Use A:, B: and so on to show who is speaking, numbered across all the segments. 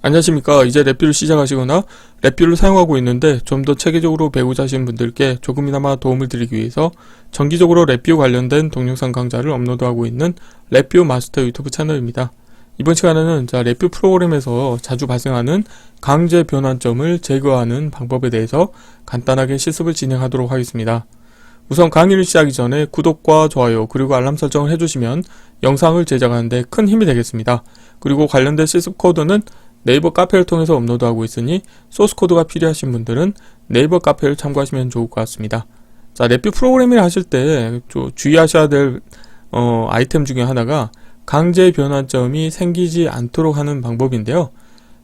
A: 안녕하십니까. 이제 랩뷰를 시작하시거나 랩뷰를 사용하고 있는데 좀 더 체계적으로 배우자 하시는 분들께 조금이나마 도움을 드리기 위해서 정기적으로 랩뷰 관련된 동영상 강좌를 업로드하고 있는 랩뷰 마스터 유튜브 채널입니다. 이번 시간에는 랩뷰 프로그램에서 자주 발생하는 강제 변환점을 제거하는 방법에 대해서 간단하게 실습을 진행하도록 하겠습니다. 우선 강의를 시작하기 전에 구독과 좋아요 그리고 알람 설정을 해주시면 영상을 제작하는데 큰 힘이 되겠습니다. 그리고 관련된 실습 코드는 네이버 카페를 통해서 업로드하고 있으니 소스코드가 필요하신 분들은 네이버 카페를 참고하시면 좋을 것 같습니다. 자, 랩뷰 프로그래밍을 하실 때 주의하셔야 될 아이템 중에 하나가 강제 변환점이 생기지 않도록 하는 방법인데요.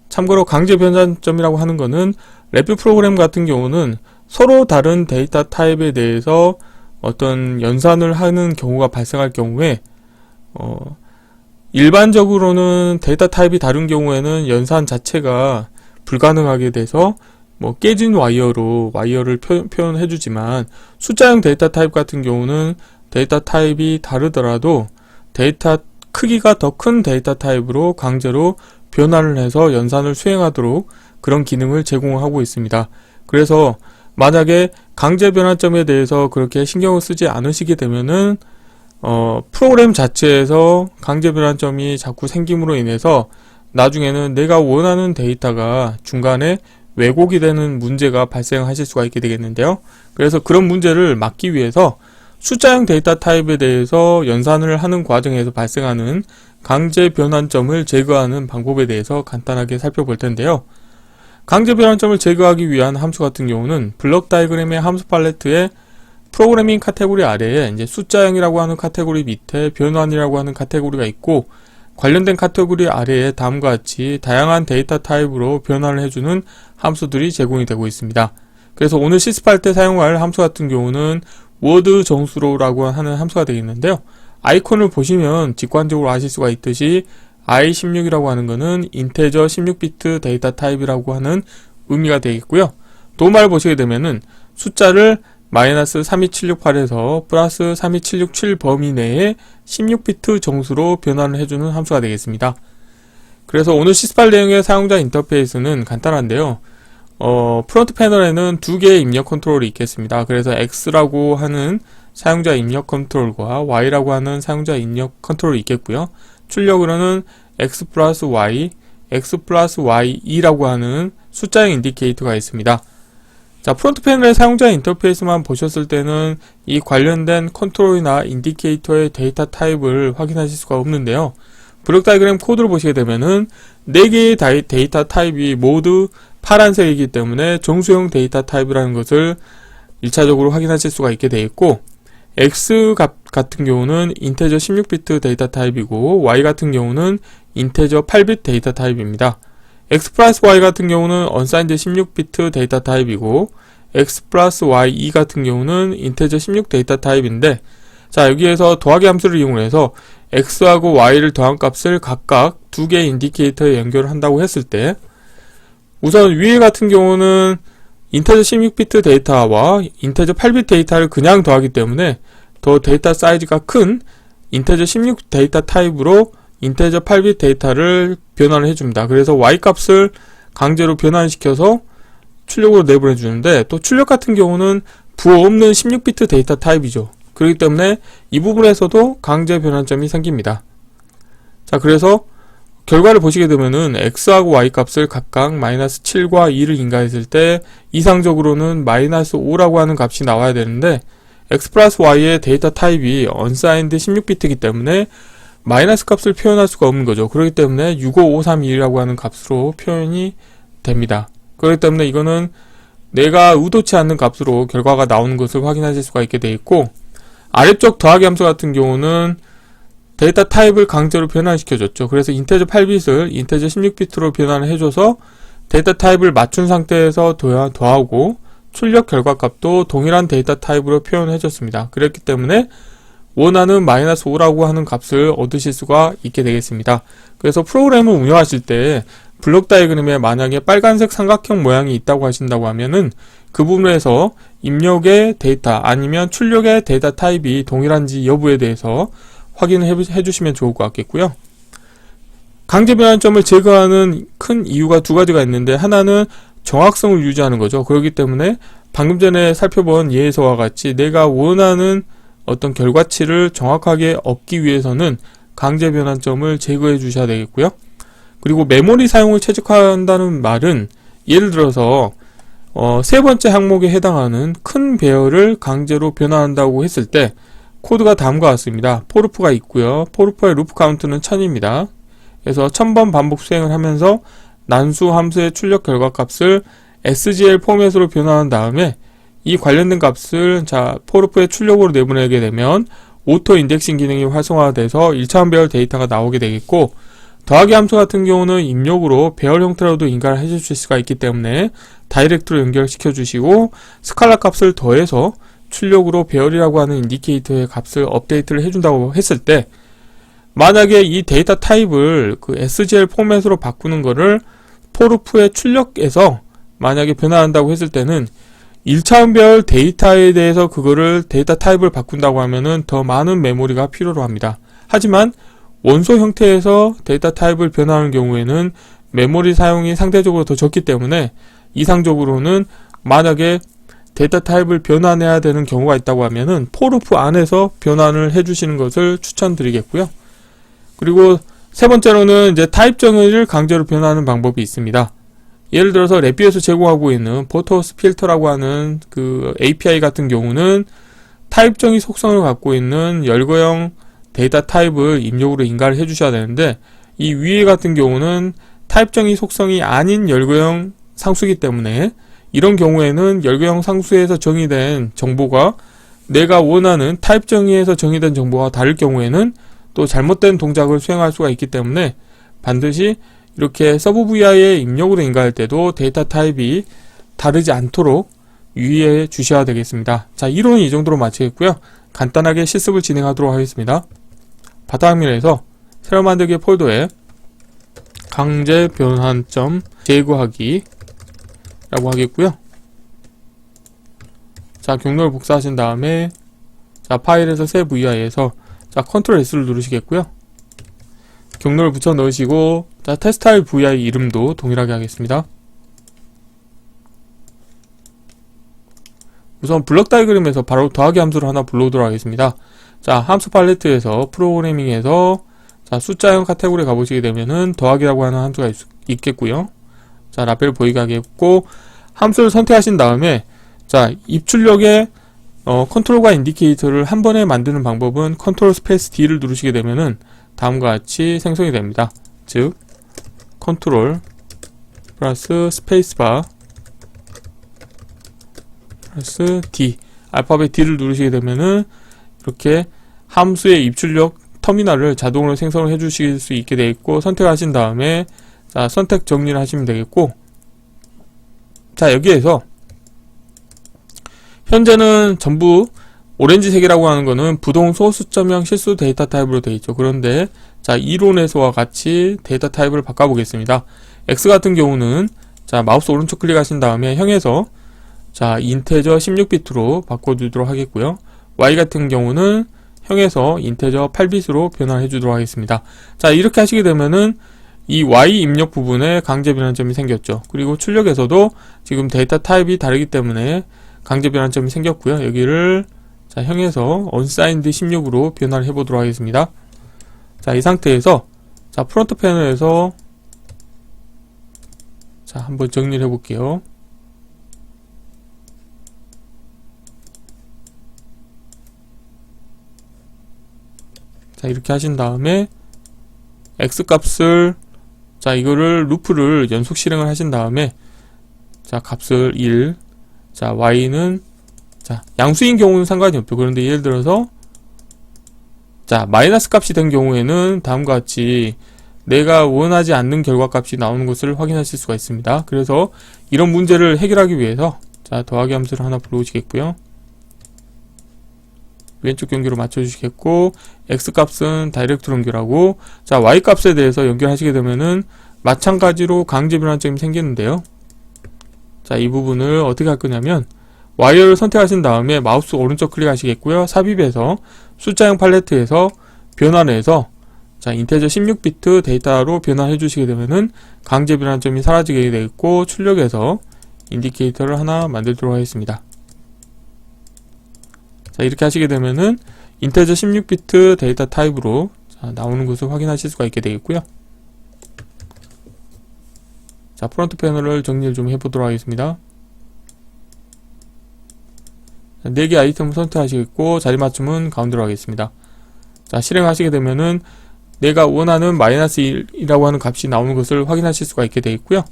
A: 참고로 강제 변환점이라고 하는 거는 랩뷰 프로그램 같은 경우는 서로 다른 데이터 타입에 대해서 어떤 연산을 하는 경우가 발생할 경우에 일반적으로는 데이터 타입이 다른 경우에는 연산 자체가 불가능하게 돼서 깨진 와이어를 표현해 주지만 숫자형 데이터 타입 같은 경우는 데이터 타입이 다르더라도 데이터 크기가 더 큰 데이터 타입으로 강제로 변환을 해서 연산을 수행하도록 그런 기능을 제공하고 있습니다. 그래서 만약에 강제 변환점에 대해서 그렇게 신경을 쓰지 않으시게 되면은 프로그램 자체에서 강제 변환점이 자꾸 생김으로 인해서 나중에는 내가 원하는 데이터가 중간에 왜곡이 되는 문제가 발생하실 수가 있게 되겠는데요. 그래서 그런 문제를 막기 위해서 숫자형 데이터 타입에 대해서 연산을 하는 과정에서 발생하는 강제 변환점을 제거하는 방법에 대해서 간단하게 살펴볼 텐데요. 강제 변환점을 제거하기 위한 함수 같은 경우는 블록 다이그램의 함수 팔레트에 프로그래밍 카테고리 아래에 이제 숫자형이라고 하는 카테고리 밑에 변환이라고 하는 카테고리가 있고, 관련된 카테고리 아래에 다음과 같이 다양한 데이터 타입으로 변환을 해주는 함수들이 제공이 되고 있습니다. 그래서 오늘 실습할 때 사용할 함수 같은 경우는 워드 정수로라고 하는 함수가 되겠는데요. 아이콘을 보시면 직관적으로 아실 수가 있듯이 i16이라고 하는 것은 인테저 16비트 데이터 타입이라고 하는 의미가 되겠고요. 도마를 보시게 되면은 숫자를 마이너스 32768에서 플러스 32767 범위 내에 16비트 정수로 변환을 해주는 함수가 되겠습니다. 그래서 오늘 실습할 내용의 사용자 인터페이스는 간단한데요. 프론트 패널에는 두 개의 입력 컨트롤이 있겠습니다. 그래서 X라고 하는 사용자 입력 컨트롤과 Y라고 하는 사용자 입력 컨트롤이 있겠고요. 출력으로는 X 플러스 Y, X 플러스 Y2라고 하는 숫자형 인디케이터가 있습니다. 자, 프론트 패널의 사용자 인터페이스만 보셨을 때는 이 관련된 컨트롤이나 인디케이터의 데이터 타입을 확인하실 수가 없는데요. 블록 다이그램 코드를 보시게 되면은 4개의 데이터 타입이 모두 파란색이기 때문에 정수형 데이터 타입이라는 것을 1차적으로 확인하실 수가 있게 되어 있고, X 값 같은 경우는 인테저 16비트 데이터 타입이고 Y 같은 경우는 인테저 8비트 데이터 타입입니다. X 플러스 Y 같은 경우는 unsigned 16비트 데이터 타입이고, X 플러스 Y2 같은 경우는 인테저 16 데이터 타입인데, 자, 여기에서 더하기 함수를 이용해서 X하고 Y를 더한 값을 각각 두 개의 인디케이터에 연결을 한다고 했을 때, 우선 위에 같은 경우는 인테저 16비트 데이터와 인테저 8비트 데이터를 그냥 더하기 때문에 더 데이터 사이즈가 큰 인테저 16 데이터 타입으로 인테저 8비트 데이터를 변환을 해줍니다. 그래서 Y값을 강제로 변환시켜서 출력으로 내보내주는데, 또 출력 같은 경우는 부호 없는 16비트 데이터 타입이죠. 그렇기 때문에 이 부분에서도 강제 변환점이 생깁니다. 자, 그래서 결과를 보시게 되면은 X하고 Y값을 각각 마이너스 7과 2를 인가했을 때 이상적으로는 마이너스 5라고 하는 값이 나와야 되는데, X 플러스 Y의 데이터 타입이 unsigned 16비트이기 때문에 마이너스 값을 표현할 수가 없는 거죠. 그렇기 때문에 65532라고 하는 값으로 표현이 됩니다. 그렇기 때문에 이거는 내가 의도치 않는 값으로 결과가 나오는 것을 확인하실 수가 있게 되어 있고, 아래쪽 더하기 함수 같은 경우는 데이터 타입을 강제로 변환시켜줬죠. 그래서 인테저 8bit을 인테저 16비트로 변환을 해줘서 데이터 타입을 맞춘 상태에서 더하고 출력 결과값도 동일한 데이터 타입으로 표현해줬습니다. 그렇기 때문에 원하는 마이너스 5라고 하는 값을 얻으실 수가 있게 되겠습니다. 그래서 프로그램을 운영하실 때 블록 다이그램에 만약에 빨간색 삼각형 모양이 있다고 하신다고 하면은 그 부분에서 입력의 데이터 아니면 출력의 데이터 타입이 동일한지 여부에 대해서 확인을 해주시면 좋을 것 같겠고요. 강제 변환점을 제거하는 큰 이유가 두 가지가 있는데, 하나는 정확성을 유지하는 거죠. 그렇기 때문에 방금 전에 살펴본 예에서와 같이 내가 원하는 어떤 결과치를 정확하게 얻기 위해서는 강제 변환점을 제거해 주셔야 되겠고요. 그리고 메모리 사용을 최적화한다는 말은, 예를 들어서 세 번째 항목에 해당하는 큰 배열을 강제로 변환한다고 했을 때 코드가 다음과 같습니다. for가 있고요. for의 루프 카운트는 1000입니다. 그래서 1000번 반복 수행을 하면서 난수 함수의 출력 결과 값을 SGL 포맷으로 변환한 다음에 이 관련된 값을 for의 출력으로 내보내게 되면 오토 인덱싱 기능이 활성화돼서 1차원 배열 데이터가 나오게 되겠고, 더하기 함수 같은 경우는 입력으로 배열 형태로도 인가를 해주실 수가 있기 때문에 다이렉트로 연결시켜 주시고, 스칼라 값을 더해서 출력으로 배열이라고 하는 인디케이터의 값을 업데이트를 해준다고 했을 때, 만약에 이 데이터 타입을 그 SGL 포맷으로 바꾸는 거를 for의 출력에서 만약에 변화한다고 했을 때는 1차원 배열 데이터에 대해서 그거를 데이터 타입을 바꾼다고 하면은 더 많은 메모리가 필요로 합니다. 하지만 원소 형태에서 데이터 타입을 변화하는 경우에는 메모리 사용이 상대적으로 더 적기 때문에 이상적으로는 만약에 데이터 타입을 변환해야 되는 경우가 있다고 하면은 for 안에서 변환을 해주시는 것을 추천드리겠고요. 그리고 세 번째로는 이제 타입 정의를 강제로 변환하는 방법이 있습니다. 예를 들어서 랩비에서 제공하고 있는 포토스 필터라고 하는 그 API 같은 경우는 타입 정의 속성을 갖고 있는 열거형 데이터 타입을 입력으로 인가를 해주셔야 되는데, 이 위에 같은 경우는 타입 정의 속성이 아닌 열거형 상수이기 때문에 이런 경우에는 열거형 상수에서 정의된 정보가 내가 원하는 타입 정의에서 정의된 정보와 다를 경우에는 또 잘못된 동작을 수행할 수가 있기 때문에 반드시 이렇게 서브 VI에 입력으로 인가할 때도 데이터 타입이 다르지 않도록 유의해 주셔야 되겠습니다. 자, 이론은 이 정도로 마치겠고요. 간단하게 실습을 진행하도록 하겠습니다. 바탕화면에서 새로 만들기 폴더에 강제 변환점 제거하기 라고 하겠고요. 자, 경로를 복사하신 다음에 자, 파일에서 새 VI에서 자, 컨트롤 S를 누르시겠고요. 경로를 붙여 넣으시고, 자, 테스트할 VI 이름도 동일하게 하겠습니다. 우선 블럭 다이그램에서 바로 더하기 함수를 하나 불러오도록 하겠습니다. 자, 함수 팔레트에서 프로그래밍에서 자, 숫자형 카테고리에 가보시게 되면은 더하기라고 하는 함수가 있겠고요. 자, 라벨 보이게 하겠고, 함수를 선택하신 다음에 자, 입출력에 컨트롤과 인디케이터를 한 번에 만드는 방법은 컨트롤 스페이스 D를 누르시게 되면은 다음과 같이 생성이 됩니다. 즉, 컨트롤 플러스 스페이스바 플러스 D, 알파벳 D를 누르시게 되면은 이렇게 함수의 입출력 터미널을 자동으로 생성을 해주실 수 있게 되어 있고, 선택하신 다음에 자, 선택 정리를 하시면 되겠고, 자, 여기에서 현재는 전부 오렌지색이라고 하는 거는 부동 소수점형 실수 데이터 타입으로 되어 있죠. 그런데 자, 이론에서와 같이 데이터 타입을 바꿔보겠습니다. X 같은 경우는 자, 마우스 오른쪽 클릭하신 다음에 형에서 자, 인테저 16비트로 바꿔주도록 하겠고요. Y 같은 경우는 형에서 인테저 8비트로 변환해 주도록 하겠습니다. 자, 이렇게 하시게 되면은 이 Y 입력 부분에 강제 변환점이 생겼죠. 그리고 출력에서도 지금 데이터 타입이 다르기 때문에 강제 변환점이 생겼고요. 여기를 자, 형에서 unsigned 16으로 변환을 해보도록 하겠습니다. 자, 이 상태에서 자, 프론트 패널에서 자, 한번 정리를 해볼게요. 자, 이렇게 하신 다음에 X 값을 자, 이거를 루프를 연속 실행을 하신 다음에 자, 값을 1, 자, Y는 자, 양수인 경우는 상관이 없죠. 그런데 예를 들어서 자, 마이너스 값이 된 경우에는 다음과 같이 내가 원하지 않는 결과값이 나오는 것을 확인하실 수가 있습니다. 그래서 이런 문제를 해결하기 위해서 자, 더하기 함수를 하나 불러오시겠고요. 왼쪽 경계로 맞춰주시겠고, X 값은 다이렉트로 연결하고, 자, Y 값에 대해서 연결하시게 되면은 마찬가지로 강제 변환점이 생기는데요. 자, 이 부분을 어떻게 할 거냐면 와이어를 선택하신 다음에 마우스 오른쪽 클릭하시겠고요. 삽입에서 숫자형 팔레트에서 변환해서 자, 인테저 16비트 데이터로 변환해 주시게 되면은 강제 변환점이 사라지게 되겠고, 출력해서 인디케이터를 하나 만들도록 하겠습니다. 자, 이렇게 하시게 되면은 인테저 16비트 데이터 타입으로 나오는 것을 확인하실 수가 있게 되겠고요. 자, 프론트 패널을 정리를 좀 해보도록 하겠습니다. 4개 아이템을 선택하시겠고, 자리 맞춤은 가운데로 하겠습니다. 자, 실행하시게 되면은 내가 원하는 -1이라고 하는 값이 나오는 것을 확인하실 수가 있게 되겠고요.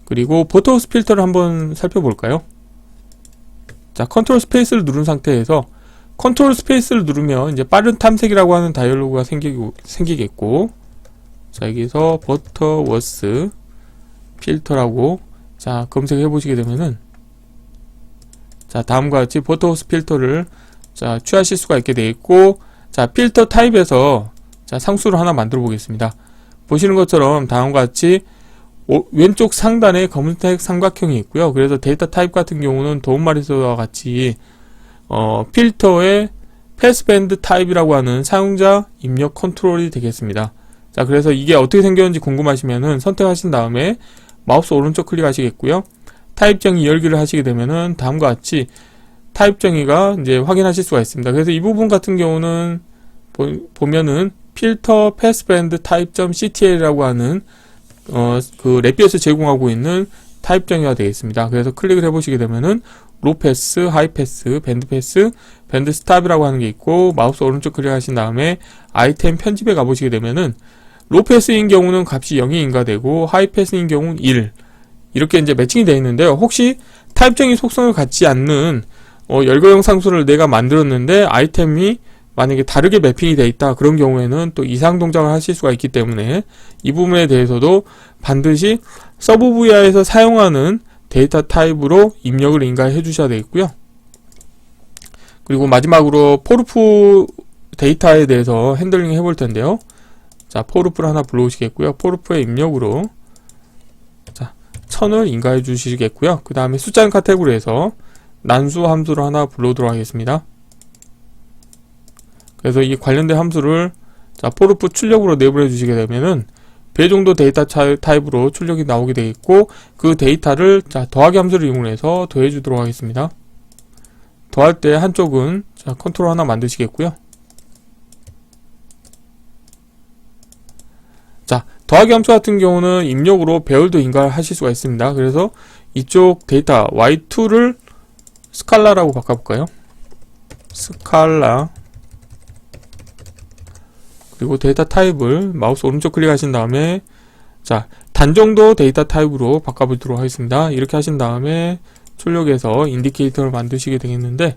A: 그리고 포토스 필터를 한번 살펴볼까요? 자, 컨트롤 스페이스를 누른 상태에서 컨트롤 스페이스를 누르면 이제 빠른 탐색이라고 하는 다이얼로그가 생기겠고, 자, 여기서 버터워스 필터라고 자, 검색해 보시게 되면은 자, 다음과 같이 버터워스 필터를 자, 취하실 수가 있게 되겠고, 자, 필터 타입에서 자, 상수를 하나 만들어 보겠습니다. 보시는 것처럼 다음과 같이 왼쪽 상단에 검은색 삼각형이 있고요. 그래서 데이터 타입 같은 경우는 도움말에서와 같이 필터의 패스밴드 타입이라고 하는 사용자 입력 컨트롤이 되겠습니다. 자, 그래서 이게 어떻게 생겼는지 궁금하시면은 선택하신 다음에 마우스 오른쪽 클릭하시겠고요. 타입 정의 열기를 하시게 되면은 다음과 같이 타입 정의가 이제 확인하실 수가 있습니다. 그래서 이 부분 같은 경우는 보면은 필터 패스밴드 타입.ctl이라고 하는 그 랩비에서 제공하고 있는 타입 정의가 되겠습니다. 그래서 클릭을 해보시게 되면은 로 패스, 하이 패스, 밴드 패스, 밴드 스탑이라고 하는 게 있고, 마우스 오른쪽 클릭하신 다음에 아이템 편집에 가보시게 되면은 로 패스인 경우는 값이 0이 인가되고 하이 패스인 경우는 1 이렇게 이제 매칭이 되어 있는데요. 혹시 타입 정의 속성을 갖지 않는 열거형 상수를 내가 만들었는데 아이템이 만약에 다르게 매핑이 되어 있다, 그런 경우에는 또 이상 동작을 하실 수가 있기 때문에 이 부분에 대해서도 반드시 서브 VI에서 사용하는 데이터 타입으로 입력을 인가해 주셔야 되겠고요. 그리고 마지막으로 포르프 데이터에 대해서 핸들링 해볼 텐데요. 자, 포르프를 하나 불러오시겠고요. 포르프의 입력으로 자, 1000을 인가해 주시겠고요. 그 다음에 숫자는 카테고리에서 난수 함수를 하나 불러오도록 하겠습니다. 그래서 이 관련된 함수를 자, 포르프 출력으로 내보내 주시게 되면은 배 정도 데이터 타입으로 출력이 나오게 되겠고, 그 데이터를 자, 더하기 함수를 이용해서 더해 주도록 하겠습니다. 더할 때 한쪽은 자, 컨트롤 하나 만드시겠고요. 자, 더하기 함수 같은 경우는 입력으로 배열도 인가하실 수가 있습니다. 그래서 이쪽 데이터 y2를 스칼라라고 바꿔볼까요? 스칼라. 그리고 데이터 타입을 마우스 오른쪽 클릭하신 다음에 자, 단정도 데이터 타입으로 바꿔보도록 하겠습니다. 이렇게 하신 다음에 출력해서 인디케이터를 만드시게 되겠는데,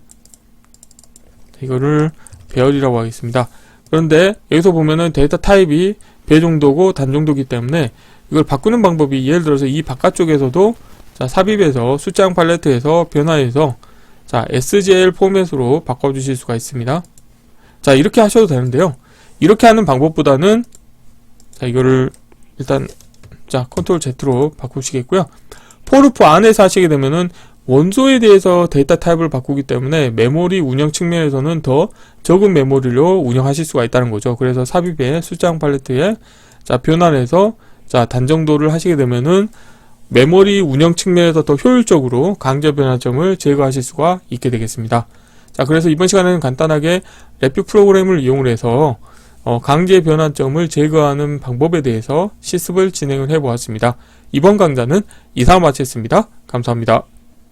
A: 이거를 배열이라고 하겠습니다. 그런데 여기서 보면은 데이터 타입이 배정도고 단정도기 때문에 이걸 바꾸는 방법이, 예를 들어서 이 바깥쪽에서도 자, 삽입해서 숫자형 팔레트에서 변화해서 자, SGL 포맷으로 바꿔주실 수가 있습니다. 자, 이렇게 하셔도 되는데요. 이렇게 하는 방법보다는 자, 이거를 일단 자, 컨트롤 Z로 바꾸시겠고요. 포르프 안에서 하시게 되면은 원소에 대해서 데이터 타입을 바꾸기 때문에 메모리 운영 측면에서는 더 적은 메모리로 운영하실 수가 있다는 거죠. 그래서 삽입의 숫자형 팔레트에 자, 변환해서 자, 단정도를 하시게 되면은 메모리 운영 측면에서 더 효율적으로 강제 변환점을 제거하실 수가 있게 되겠습니다. 자, 그래서 이번 시간에는 간단하게 랩뷰 프로그램을 이용을 해서 강제 변환점을 제거하는 방법에 대해서 실습을 진행을 해 보았습니다. 이번 강좌는 이상 마치겠습니다. 감사합니다.